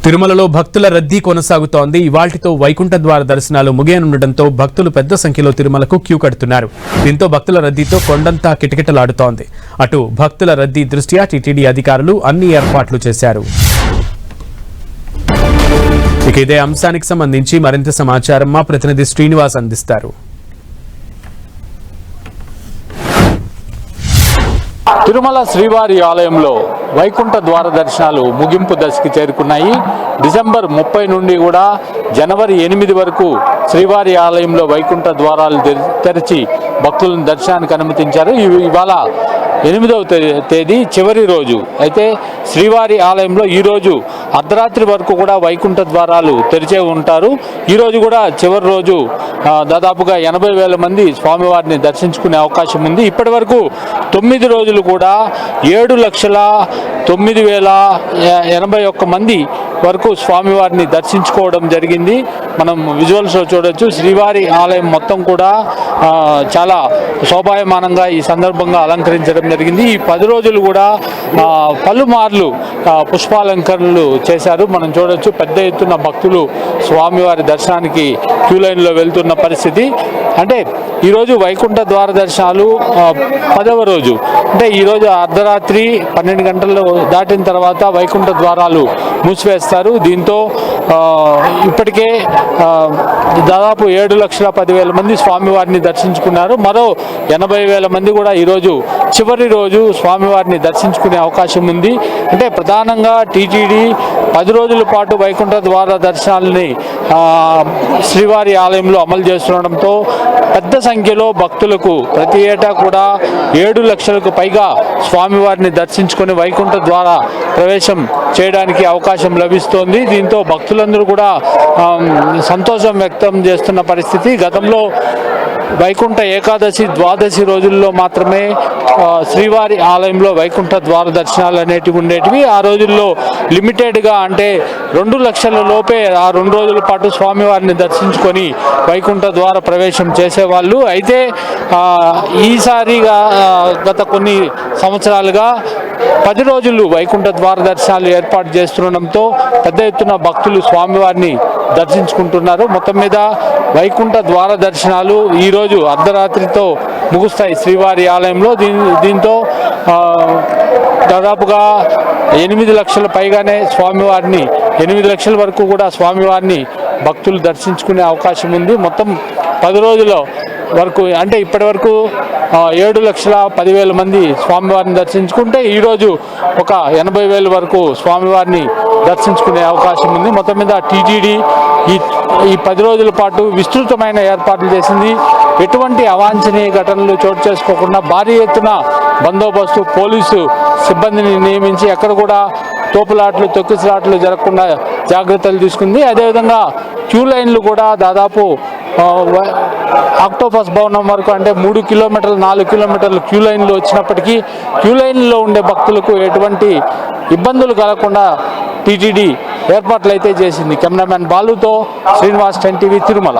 తిరుమలలో భక్తుల రద్దీ కొనసాగుతోంది. ఇవాల్టితో వైకుంఠ ద్వార దర్శనాలు ముగియనుండటంతో భక్తులు పెద్ద సంఖ్యలో తిరుమలకు క్యూ కడుతున్నారు. దీంతో భక్తుల రద్దీతో కొండంతా కిటకిటలాడుతోంది. అటు భక్తుల రద్దీ దృష్ట్యా టీటీడీ అధికారులు అన్ని ఏర్పాట్లు చేశారు. ఇక ఇదే అంశానికి సంబంధించి మరింత సమాచారం మా ప్రతినిధి శ్రీనివాస్ అందిస్తారు. తిరుమల శ్రీవారి ఆలయంలో వైకుంఠ ద్వార దర్శనాలు ముగింపు దశకి చేరుకున్నాయి. డిసెంబర్ 30 నుండి కూడా జనవరి 8 వరకు శ్రీవారి ఆలయంలో వైకుంఠ ద్వారాలు తెరిచి భక్తులను దర్శనానికి అనుమతించారు. ఇవాళ 8వ తేదీ చివరి రోజు. అయితే శ్రీవారి ఆలయంలో ఈరోజు అర్ధరాత్రి వరకు కూడా వైకుంఠ ద్వారాలు తెరిచే ఉంటారు. ఈరోజు కూడా చివరి రోజు దాదాపుగా 80,000 మంది స్వామివారిని దర్శించుకునే అవకాశం ఉంది. ఇప్పటి వరకు 9 రోజులు కూడా 7,09,081 మంది వరకు స్వామివారిని దర్శించుకోవడం జరిగింది. మనం విజువల్స్లో చూడొచ్చు. శ్రీవారి ఆలయం మొత్తం కూడా చాలా శోభాయమానంగా ఈ సందర్భంగా అలంకరించడం జరిగింది. ఈ 10 రోజులు కూడా పలుమార్లు పుష్పాలంకరణలు చేశారు. మనం చూడొచ్చు పెద్ద ఎత్తున భక్తులు స్వామివారి దర్శనానికి క్యూ లైన్లో వెళ్తున్న పరిస్థితి. అంటే ఈరోజు వైకుంఠ ద్వార దర్శనాలు 10వ రోజు. అంటే ఈరోజు అర్ధరాత్రి 12 గంటలు దాటిన తర్వాత వైకుంఠ ద్వారాలు మూసివేస్తారు. దీంతో ఇప్పటికే దాదాపు 7,10,000 మంది స్వామివారిని దర్శించుకున్నారు. మరో 80,000 మంది కూడా ఈరోజు చివరి రోజు స్వామివారిని దర్శించుకునే అవకాశం ఉంది. అంటే ప్రధానంగా టీటీడీ 10 రోజుల పాటు వైకుంఠ ద్వార దర్శనాలని శ్రీవారి ఆలయంలో అమలు చేస్తుండడంతో పెద్ద సంఖ్యలో భక్తులకు ప్రతి ఏటా కూడా 7 లక్షలకు పైగా స్వామివారిని దర్శించుకొని వైకుంఠ ద్వార ప్రవేశం చేయడానికి అవకాశం లభిస్తోంది. దీంతో భక్తులందరూ కూడా సంతోషం వ్యక్తం చేస్తున్న పరిస్థితి. గతంలో వైకుంఠ ఏకాదశి, ద్వాదశి రోజుల్లో మాత్రమే శ్రీవారి ఆలయంలో వైకుంఠ ద్వార దర్శనాలు అనేటివి ఉండేటివి. ఆ రోజుల్లో లిమిటెడ్గా, అంటే 2 లక్షల లోపే ఆ 2 రోజుల పాటు స్వామివారిని దర్శించుకొని వైకుంఠ ద్వార ప్రవేశం చేసేవాళ్ళు. అయితే ఈసారిగా గత కొన్ని సంవత్సరాలుగా 10 రోజులు వైకుంఠ ద్వార దర్శనాలు ఏర్పాటు చేస్తుండడంతో పెద్ద ఎత్తున భక్తులు స్వామివారిని దర్శించుకుంటున్నారు. మొత్తం మీద వైకుంఠ ద్వార దర్శనాలు ఈరోజు అర్ధరాత్రితో ముగుస్తాయి శ్రీవారి ఆలయంలో. దీంతో దాదాపుగా 8 లక్షల పైగానే స్వామివారిని 8 లక్షల వరకు కూడా స్వామివారిని భక్తులు దర్శించుకునే అవకాశం ఉంది. మొత్తం 10 రోజుల వరకు, అంటే ఇప్పటి వరకు 7,10,000 మంది స్వామివారిని దర్శించుకుంటే ఈరోజు ఒక 80,000 వరకు స్వామివారిని దర్శించుకునే అవకాశం ఉంది. మొత్తం మీద టీటీడీ ఈ 10 రోజుల పాటు విస్తృతమైన ఏర్పాట్లు చేసింది. ఎటువంటి అవాంఛనీయ ఘటనలు చోటు చేసుకోకుండా భారీ ఎత్తున బందోబస్తు, పోలీసు సిబ్బందిని నియమించి ఎక్కడ కూడా తోపులాట్లు, తొక్కిసలాట్లు జరగకుండా జాగ్రత్తలు తీసుకుంది. అదేవిధంగా క్యూ లైన్లు కూడా దాదాపు ఆక్టోపస్ భవనం వరకు, అంటే 3 కిలోమీటర్లు 4 కిలోమీటర్లు క్యూ లైన్లు వచ్చినప్పటికీ క్యూ లైన్లో ఉండే భక్తులకు ఎటువంటి ఇబ్బందులు కలగకుండా టీటీడీ ఏర్పాట్లు అయితే చేసింది. కెమెరామెన్ బాలుతో శ్రీనివాస్, 10 టీవీ, తిరుమల.